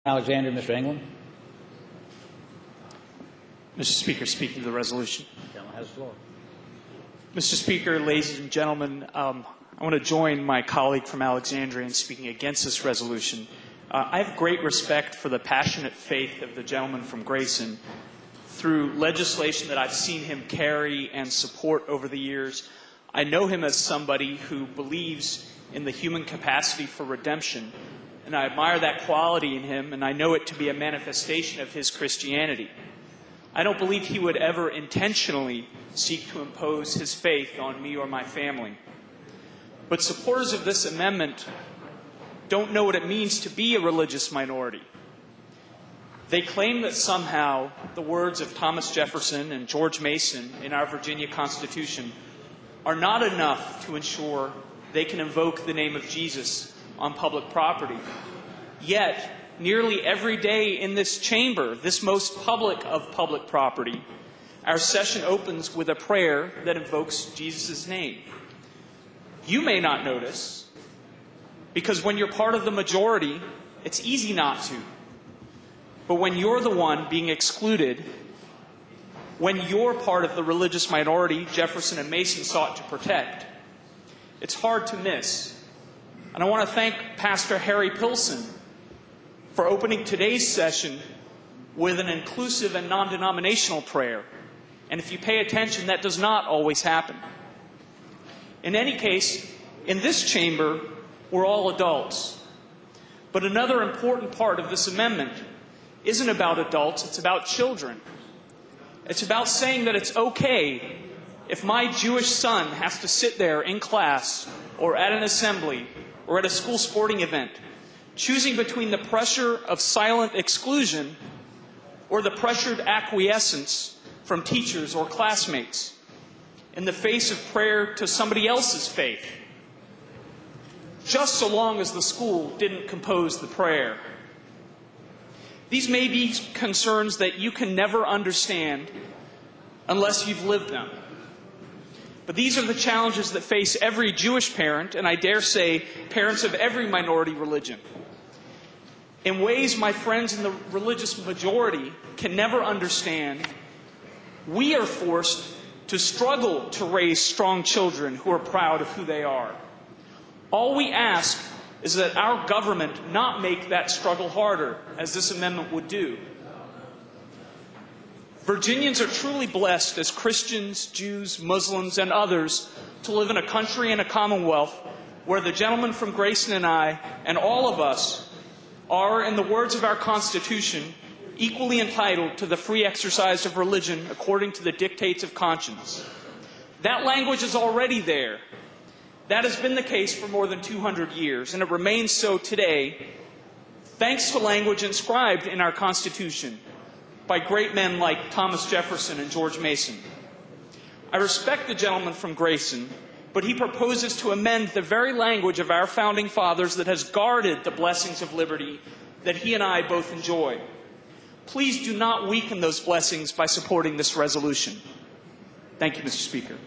Alexander, Mr. Englin. Mr. Speaker, speaking to the resolution. The gentleman has the floor. Mr. Speaker, ladies and gentlemen, I want to join my colleague from Alexandria in speaking against this resolution. I have great respect for the passionate faith of the gentleman from Grayson. Through legislation that I've seen him carry and support over the years, I know him as somebody who believes in the human capacity for redemption, and I admire that quality in him, and I know it to be a manifestation of his Christianity. I don't believe he would ever intentionally seek to impose his faith on me or my family. But supporters of this amendment don't know what it means to be a religious minority. They claim that somehow the words of Thomas Jefferson and George Mason in our Virginia Constitution are not enough to ensure they can invoke the name of Jesus on public property. Yet, nearly every day in this chamber, this most public of public property, our session opens with a prayer that invokes Jesus' name. You may not notice, because when you're part of the majority, it's easy not to. But when you're the one being excluded, when you're part of the religious minority Jefferson and Mason sought to protect, it's hard to miss. And I want to thank Pastor Harry Pilson for opening today's session with an inclusive and non-denominational prayer. And if you pay attention, that does not always happen. In any case, in this chamber, we're all adults. But another important part of this amendment isn't about adults, it's about children. It's about saying that it's okay if my Jewish son has to sit there in class or at an assembly or at a school sporting event, choosing between the pressure of silent exclusion or the pressured acquiescence from teachers or classmates in the face of prayer to somebody else's faith, just so long as the school didn't compose the prayer. These may be concerns that you can never understand unless you've lived them. But these are the challenges that face every Jewish parent, and I dare say parents of every minority religion. In ways my friends in the religious majority can never understand, we are forced to struggle to raise strong children who are proud of who they are. All we ask is that our government not make that struggle harder, as this amendment would do. Virginians are truly blessed as Christians, Jews, Muslims, and others to live in a country and a commonwealth where the gentleman from Grayson and I, and all of us, are, in the words of our Constitution, equally entitled to the free exercise of religion according to the dictates of conscience. That language is already there. That has been the case for more than 200 years, and it remains so today, thanks to language inscribed in our Constitution by great men like Thomas Jefferson and George Mason. I respect the gentleman from Grayson, but he proposes to amend the very language of our founding fathers that has guarded the blessings of liberty that he and I both enjoy. Please do not weaken those blessings by supporting this resolution. Thank you, Mr. Speaker.